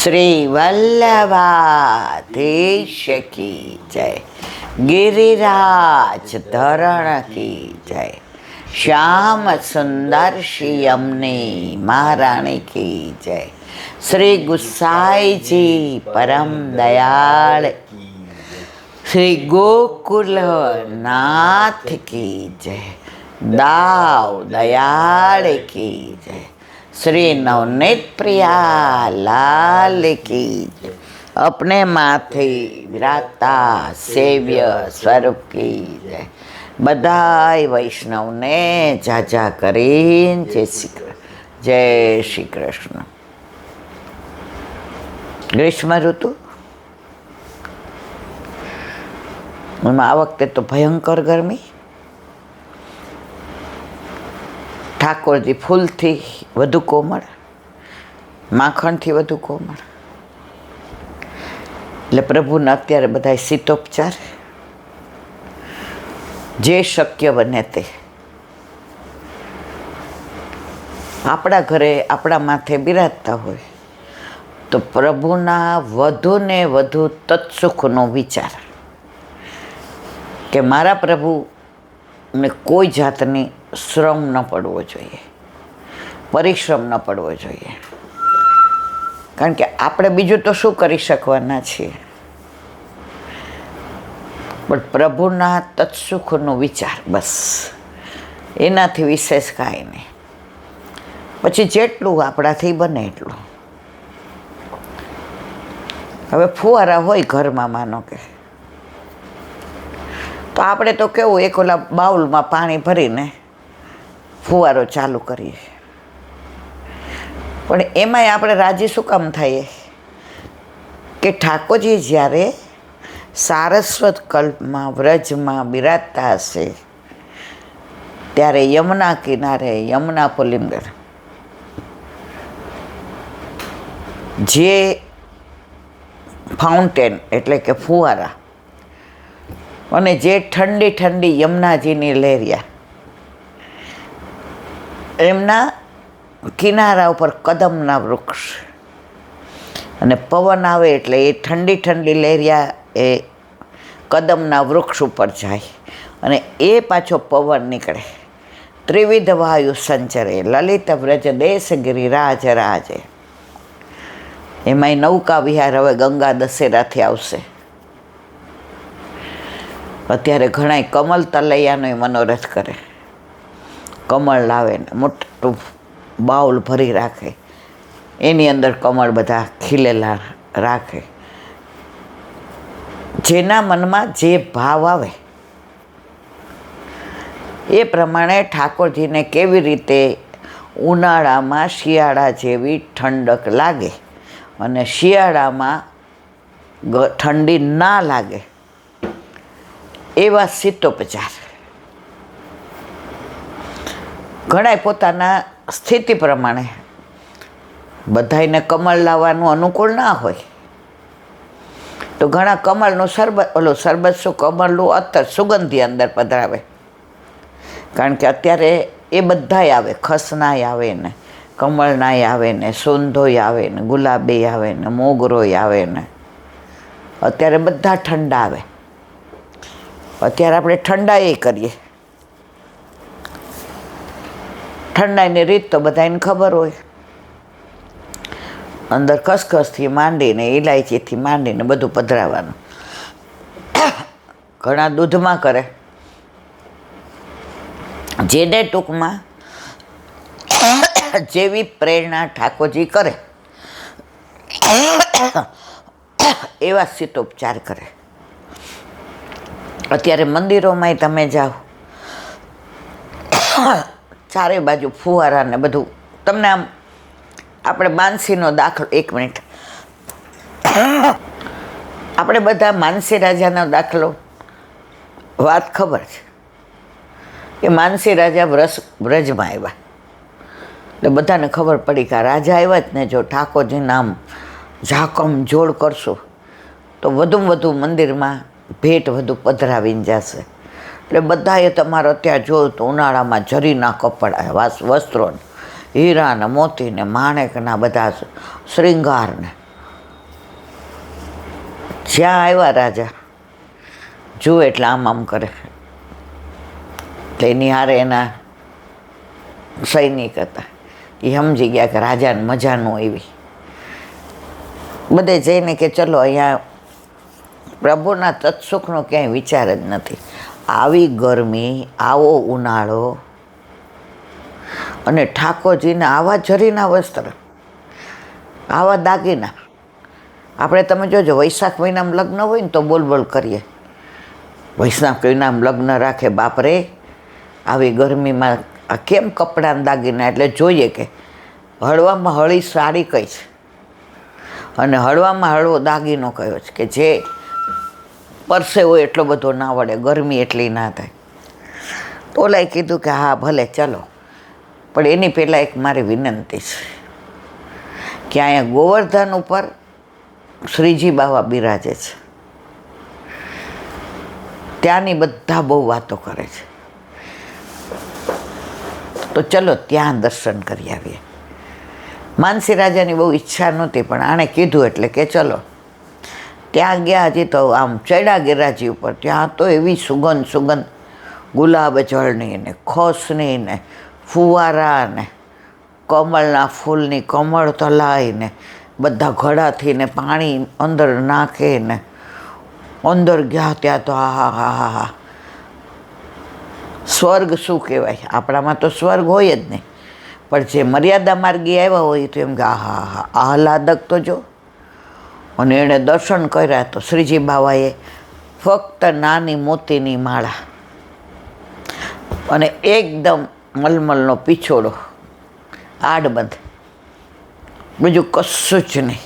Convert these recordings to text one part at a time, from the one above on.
શ્રી વલ્લભાધીશ કી જય, ગિરિરાજ ધરણ કી જય, શ્યામ સુંદર શ્રી યમની મહારાણી કી જય, શ્રી ગુસાઈજી પરમ દયાળ, શ્રી ગોકુલનાથ કી જય, દાવ દયાળ કી જય, श्री नवनीत प्रिया लाल की जय, अपने माथे विराजता सेव्य स्वरूप की जय। बधाई वैष्णव ने जाजा करीन जय श्री कृष्ण। ग्रीष्म ऋतु आ वखते तो भयंकर गर्मी, ઠાકોરજી ફૂલથી વધુ કોમળ, માખણથી વધુ કોમળ, એટલે પ્રભુને અત્યારે બધા શીતોપચાર જે શક્ય બને તે આપણા ઘરે આપણા માથે બિરાજતા હોય તો પ્રભુના વધુ ને વધુ તત્સુખનો વિચાર કે મારા પ્રભુને કોઈ જાતની શ્રમ ન પડવો જોઈએ, પરિશ્રમ ન પડવો જોઈએ, કારણ કે આપણે બીજું તો શું કરી શકવાના છીએ, પણ પ્રભુના તત્સુખનો વિચાર, બસ એનાથી વિશેષ કાંઈ નહીં. પછી જેટલું આપણાથી બને એટલું. હવે ફુવારા હોય ઘરમાં, માનો કે, તો આપણે તો કેવું એક ઓલા બાઉલમાં પાણી ભરીને ફુવારો ચાલુ કરીએ, પણ એમાંય આપણે રાજી શું કામ થઈએ કે ઠાકોરજી જ્યારે સારસ્વત કલ્પમાં વ્રજમાં બિરાજતા હશે ત્યારે યમુના કિનારે, યમુના પુલિંદર, જે ફાઉન્ટેન એટલે કે ફુવારા અને જે ઠંડી ઠંડી યમુનાજીની લહેરિયા, એમના કિનારા ઉપર કદમના વૃક્ષ, અને પવન આવે એટલે એ ઠંડી ઠંડી લહેરિયા એ કદમના વૃક્ષ ઉપર જાય અને એ પાછો પવન નીકળે. ત્રિવિધ વાયુ સંચરે લલિત વ્રજ દેશ ગિરિરાજ રાજે. એમાંય નૌકા વિહાર હવે ગંગા દશેરાથી આવશે. અત્યારે ઘણાય કમલ તલૈયાનો મનોરથ કરે, કમળ લાવે ને મોટું બાઉલ ભરી રાખે, એની અંદર કમળ બધા ખીલેલા રાખે. જેના મનમાં જે ભાવ આવે એ પ્રમાણે ઠાકોરજીને કેવી રીતે ઉનાળામાં શિયાળા જેવી ઠંડક લાગે અને શિયાળામાં ઠંડી ના લાગે એવા શીતોપચાર ઘણાય પોતાના સ્થિતિ પ્રમાણે, બધાને કમળ લાવવાનું અનુકૂળ ના હોય તો ઘણા કમળનું શરબત, ઓલું શરબત શું, કમળનું અત્તર સુગંધી અંદર પધરાવે, કારણ કે અત્યારે એ બધાય આવે, ખસનાય આવે ને, કમળનાય આવે ને, સોંધોય આવે ને, ગુલાબી આવે ને, મોગરોય આવે ને, અત્યારે બધા ઠંડા આવે. અત્યારે આપણે ઠંડાએ કરીએ, ઠંડાઈની રીત તો બધાને ખબર હોય, અંદર ખસખસથી માંડીને ઇલાયચીથી માંડીને બધું પધરાવાનું. ઘણા દૂધમાં કરે, જેને ટૂંકમાં જેવી પ્રેરણા ઠાકોરજી કરે એવા શીતોપચાર કરે. અત્યારે મંદિરોમાંય તમે જાઓ, ચારે બાજુ ફુવારા ને બધું. તમને આમ આપણે માનસીનો દાખલો, એક મિનિટ, આપણે બધા માનસી રાજાનો દાખલો વાત ખબર છે કે માનસી રાજા વ્રજમાં આવ્યા એટલે બધાને ખબર પડી કે રાજા આવ્યા જ ને, જો ઠાકોરજી નામ ઝાકમ જોડ કરશું તો વધુમાં વધુ મંદિરમાં ભેટ વધુ પધરાવીને જશે. એટલે બધાએ તમારે ત્યાં જોયું તો ઉનાળામાં જરીના કપડાં, વસ્ત્રો, હીરા ને મોતી ને માણેકના બધા શ્રૃંગાર ને જ્યાં આવ્યા રાજા જુએ એટલે આમ આમ કરે, એટલે એની હારે એના સૈનિક હતા, એ સમજી ગયા કે રાજાને મજા ન આવી. બધે જઈને કે ચલો અહીંયા પ્રભુના તત્સુખનો ક્યાંય વિચાર જ નથી. આવી ગરમી, આવો ઉનાળો, અને ઠાકોરજીને આવા જરીના વસ્ત્ર, આવા દાગીના. આપણે તમે જોજો વૈશાખ મહિનામાં લગ્ન હોય ને તો બોલ કરીએ, વૈશાખ મહિનામાં લગ્ન રાખે, બાપરે આવી ગરમીમાં આ કેમ કપડાં દાગીના. એટલે જોઈએ કે હળવામાં હળી સાડી કઈ છે અને હળવામાં હળવો દાગીનો કયો છે કે જે પરસે હોય એટલો બધો ના વળે, ગરમી એટલી ના થાય. ઓલાએ કીધું કે હા ભલે ચલો, પણ એની પહેલાં એક મારી વિનંતી છે કે અહીંયા ગોવર્ધન ઉપર શ્રીજી બાવા બિરાજે છે, ત્યાંની બધા બહુ વાતો કરે છે, તો ચલો ત્યાં દર્શન કરી આવીએ. માનસી રાજાની બહુ ઈચ્છા નહોતી, પણ આણે કીધું એટલે કે ચલો. ત્યાં ગયા. હજી તો આમ ચડ્યા ગિરાજી ઉપર, ત્યાં તો એવી સુગંધ ગુલાબ જળની ને ખોસની ને ફુવારા ને કમળના ફૂલની કમળ તલાઈ ને બધા ઘડાથી ને પાણી અંદર નાખે ને અંદર ગયા ત્યાં તો હા સ્વર્ગ શું કહેવાય. આપણામાં તો સ્વર્ગ હોય જ નહીં, પણ જે મર્યાદા માર્ગી આવ્યા હોય તો એમ કે આહા આહલાદક તો જો. અને એણે દર્શન કર્યા તો શ્રીજી બાવાએ ફક્ત નાની મોતીની માળા અને એકદમ મલમલનો પીછોડો આડબંધ, બીજું કશું જ નહીં.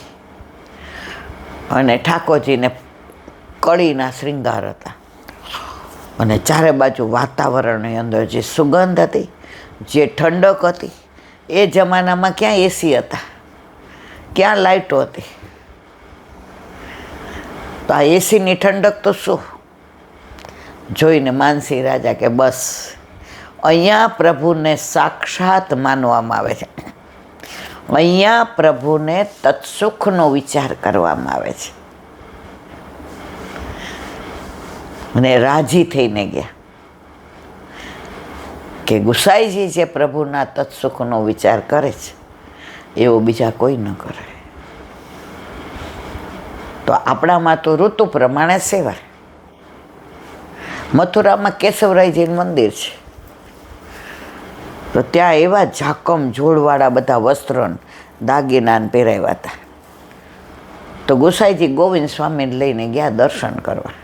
અને ઠાકોરજીને કળીના શ્રૃંગાર હતા, અને ચારે બાજુ વાતાવરણની અંદર જે સુગંધ હતી, જે ઠંડક હતી. એ જમાનામાં ક્યાં એસી હતા, ક્યાં લાઇટો હતી, તો આ એસીની ઠંડક તો શું. જોઈને માનસી રાજા કે બસ અહીંયા પ્રભુને સાક્ષાત માનવામાં આવે છે, અહીંયા પ્રભુને તત્સુખનો વિચાર કરવામાં આવે છે. અને રાજી થઈને ગયા કે ગુસાઈજી જે પ્રભુના તત્સુખનો વિચાર કરે છે એવો બીજા કોઈ ન કરે. તો આપણામાં તો ઋતુ પ્રમાણે સેવા. મથુરામાં કેશવરાયજીનું મંદિર છે, તો ત્યાં એવા ઝાકમ જોડવાળા બધા વસ્ત્રો દાગીનાને પહેરાવ્યા હતા. તો ગુસાઈજી ગોવિંદ સ્વામીને લઈને ગયા દર્શન કરવા.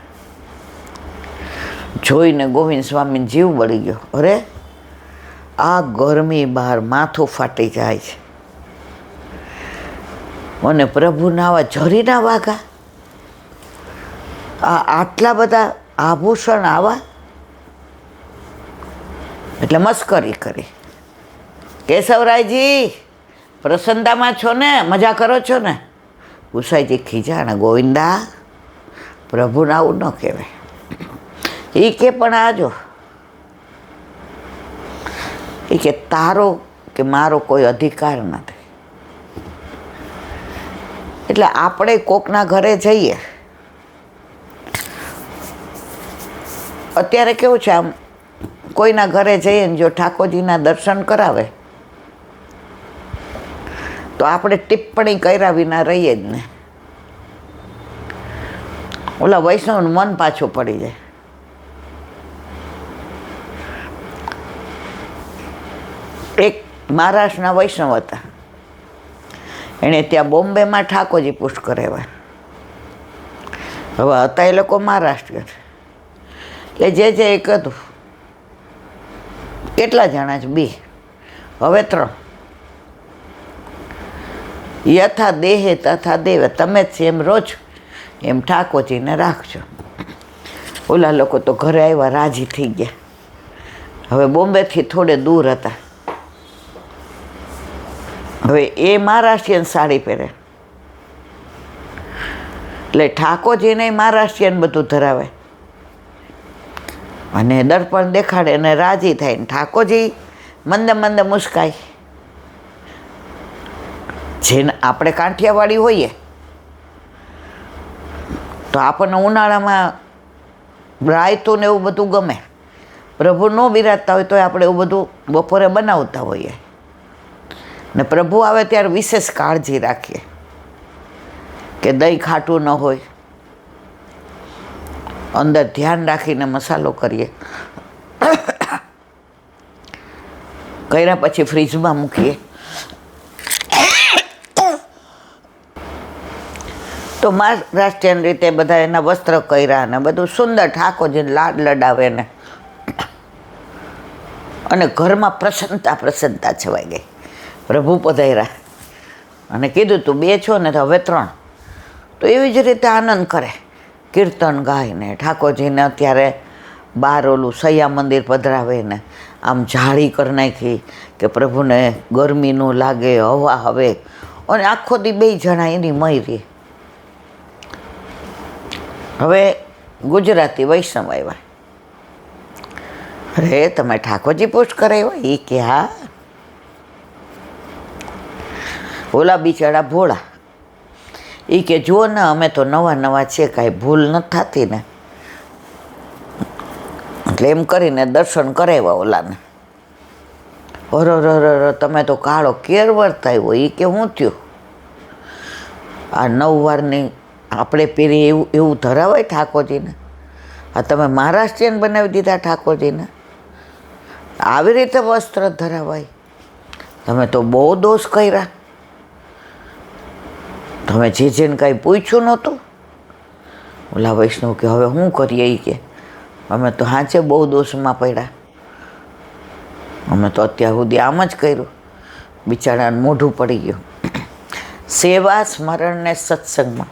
જોઈને ગોવિંદ સ્વામીને જીવ બળી ગયો. અરે આ ગરમી બહાર માથું ફાટી જાય છે, અને પ્રભુના આવા ઝરીના વાઘા, આટલા બધા આભૂષણ આવા. એટલે મસ્કરી કરી, કેશવરાયજી પ્રસન્નતામાં છો ને, મજા કરો છો ને. ગુસાઈજી ખીજાણા, ગોવિંદા પ્રભુને આવું ન કહેવાય. એ કે પણ આજો, એ કે તારો કે મારો કોઈ અધિકાર નથી. એટલે આપણે કોકના ઘરે જઈએ, અત્યારે કેવું છે, આમ કોઈના ઘરે જઈએ ને જો ઠાકોરજીના દર્શન કરાવે તો આપણે ટિપ્પણી કર્યા વિના રહીએ જ ને. ઓલા વૈષ્ણવનું મન પાછું પડી જાય. એક મહારાષ્ટ્રના વૈષ્ણવ હતા, એણે ત્યાં બોમ્બેમાં ઠાકોરજી પુષ્ટ કરાવ્યા. હવે હતા એ લોકો મહારાષ્ટ્રીયન, એટલે જે એક હતું. કેટલા જણા છે? 2, હવે 3. યથા દેહે તથા દેવ, તમે જ એમ રોજ એમ ઠાકોરજીને રાખજો. ઓલા લોકો તો ઘરે આવ્યા, રાજી થઈ ગયા. હવે બોમ્બેથી થોડે દૂર હતા. હવે એ મહારાષ્ટ્રીયન સાડી પહેરે, એટલે ઠાકોરજીને મહારાષ્ટ્રીયન બધું ધરાવે, અને દર્પણ દેખાડે અને રાજી થાય. ને ઠાકોરજી મંદે મંદે મુસ્કાય. જેને આપણે કાંઠિયાવાડી હોઈએ તો આપણને ઉનાળામાં રાયતું ને એવું બધું ગમે. પ્રભુ ન બિરાજતા હોય તો આપણે એવું બધું બપોરે બનાવતા હોઈએ. ને પ્રભુ આવે ત્યારે વિશેષ કાળજી રાખીએ કે દહીં ખાટું ન હોય, અંદર ધ્યાન રાખીને મસાલો કરીએ. કર્યા પછી ફ્રીજમાં મૂકીએ. તો મહારાષ્ટ્રીયન રીતે બધા એના વસ્ત્ર કર્યા ને બધું સુંદર ઠાકોરજીને લાડ લડાવે ને, અને ઘરમાં પ્રસન્નતા છવાઈ ગઈ. પ્રભુ પધાર્યા અને કીધું તું 2 છો ને તો હવે 3. તો એવી જ રીતે આનંદ કરે, કીર્તન ગાઈને ઠાકોરજીને અત્યારે બહાર ઓલું સૈયા મંદિર પધરાવે ને આમ જાળી કરી નાખી કે પ્રભુને ગરમી ન લાગે, હવા હવે. અને આખો દી 2 જણા એની મયરી. હવે ગુજરાતી વૈષ્ણવ આવ્યા. અરે તમે ઠાકોરજી પોસ્ટ કરાવ્યો? એ કે હા. ઓલા બિચારા ભોળા, એ કે જુઓ ને અમે તો નવા છે, કાંઈ ભૂલ નથી થતી ને. એટલે એમ કરીને દર્શન કરાવ્યા ઓલાને. અરર તમે તો કાળો કેર વર્તાવ્યો. એ કે હું થયું? આ 9 વારની આપણે પહેરી એવું ધરાવાય ઠાકોરજીને? આ તમે મહારાષ્ટ્રીયન બનાવી દીધા ઠાકોરજીને? આવી રીતે વસ્ત્ર ધરાવાય? તમે તો બહુ દોષ કર્યા. તમે જેને કાંઈ પૂછ્યું નહોતું? ઓલા વૈષ્ણવ કે હવે શું કરીએ? એ કે અમે તો હાચે બહુ દોષમાં પડ્યા. અમે તો અત્યાર સુધી આમ જ કર્યું. બિચારાને મોઢું પડી ગયું. સેવા સ્મરણ ને સત્સંગમાં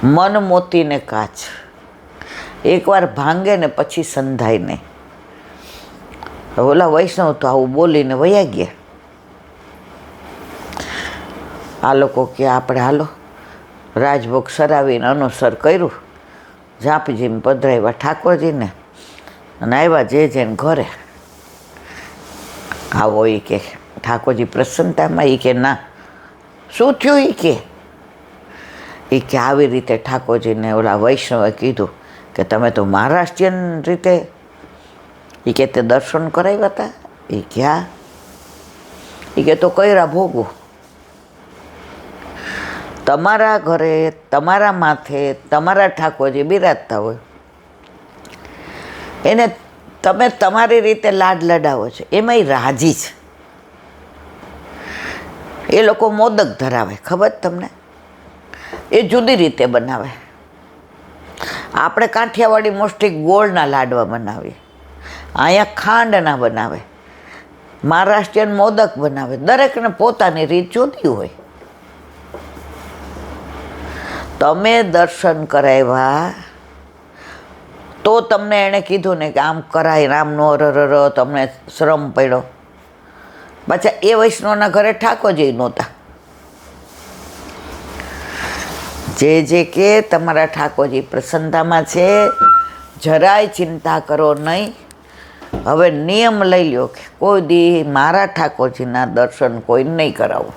મન મોતીને કાચ. એકવાર ભાંગે ને પછી સંધાય નહીં. ઓલા વૈષ્ણવ તો આવું બોલીને વયા ગયા. આ લોકો કે આપણે હાલો રાજભોગ સરાવીને અનુસર કર્યું. ઝાંપજીને પધરાવ્યા ઠાકોરજીને અને આવ્યા જેને ઘરે. આવો એ કે ઠાકોરજી પ્રસન્નતામાં. એ કે ના. શું થયું? એ કે આવી રીતે ઠાકોરજીને ઓલા વૈષ્ણવે કીધું કે તમે તો મહારાષ્ટ્રીયન રીતે એ કે તે દર્શન કરાવ્યા હતા. એ કે હા. એ કે તો કર્યા ભોગવું. તમારા ઘરે તમારા માથે તમારા ઠાકોરજી બિરાજતા હોય, એને તમે તમારી રીતે લાડ લડાવો છો, એમાંય રાજી છે. એ લોકો મોદક ધરાવે, ખબર તમને? એ જુદી રીતે બનાવે. આપણે કાઠિયાવાડી મોસ્ટલી ગોળના લાડવા બનાવીએ, અહીંયા ખાંડના બનાવે. મહારાષ્ટ્રીયન મોદક બનાવે. દરેકને પોતાની રીત જુદી હોય. તમે દર્શન કરાવ્યા તો તમને એણે કીધું ને કે આમ કરાય, રામનો અરર તમને શ્રમ પડ્યો. પાછા એ વૈષ્ણવના ઘરે ઠાકોરજી નહોતા. જે કે તમારા ઠાકોરજી પ્રસન્નતામાં છે, જરાય ચિંતા કરો નહીં. હવે નિયમ લઈ લ્યો કે કોઈ દી મારા ઠાકોરજીના દર્શન કોઈ નહીં કરાવો.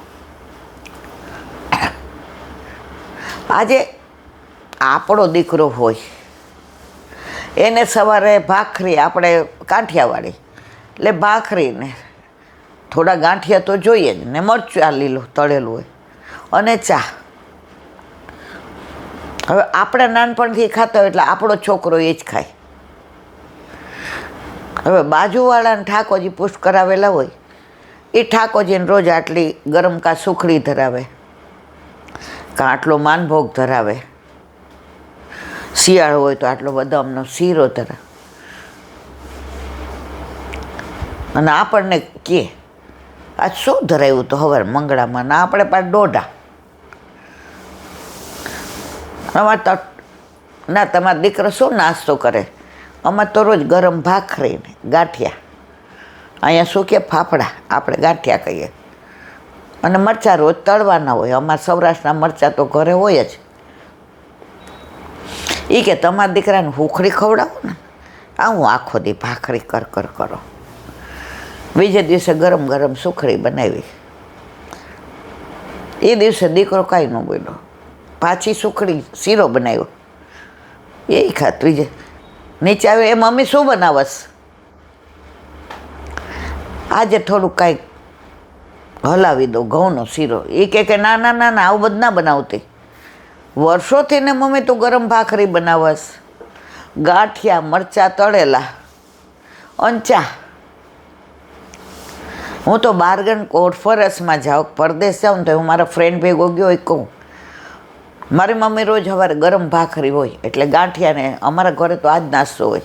આજે આપણો દીકરો હોય એને સવારે ભાખરી, આપણે કાઠિયાવાડી એટલે ભાખરીને થોડા ગાંઠિયા તો જોઈએ જ ને, મરચાં લીલું તળેલું હોય અને ચા. હવે આપણે નાનપણથી ખાતા હોય એટલે આપણો છોકરો એ જ ખાય. હવે બાજુવાળાને ઠાકોરજી પુષ્ટ કરાવેલા હોય, એ ઠાકોરજીને રોજ આટલી ગરમ કા સુખડી ધરાવે, કાં આટલો માનભોગ ધરાવે. શિયાળો હોય તો આટલો બદામનો શીરો ધરાવે. અને આપણને કહે આ શું ધરાવ્યું તો હવે મંગળામાં? ના, આપણે પાસે દોઢા. અમારે તો ના, તમારો દીકરો શું નાસ્તો કરે? અમારે તો રોજ ગરમ ભાખરી ને ગાંઠિયા. અહીંયા શું કે ફાફડા, આપણે ગાંઠિયા કહીએ. અને મરચાં રોજ તળવાના હોય. અમારા સૌરાષ્ટ્રના મરચાં તો ઘરે હોય જ. એ કે તમારા દીકરાને હુખડી ખવડાવો ને, આ હું આખો દી ભાખરી કર કરો. બીજે દિવસે ગરમ ગરમ સુખડી બનાવી. એ દિવસે દીકરો કાંઈ ન બોલ્યો. પાછી સુખડી શીરો બનાવ્યો એ ખાતું છે. નીચે આવ્યો, એ મમ્મી શું બનાવસ? આજે થોડુંક કાંઈક હલાવી દો, ઘઉંનો શીરો. એ કે ના ના ના ના, આવું બધું ના બનાવતી. વર્ષોથી ને મમ્મી તું ગરમ ભાખરી બનાવસ, ગાંઠિયા, મરચાં તળેલા, અંચા. હું તો બારગન કોર્ફરસમાં જાઉં, પરદેશ જાઉં ને તો હું મારા ફ્રેન્ડ ભેગો ગયો હોય કહું, મારી મમ્મી રોજ સવારે ગરમ ભાખરી હોય એટલે ગાંઠિયા ને અમારા ઘરે તો આ જ નાસ્તો હોય.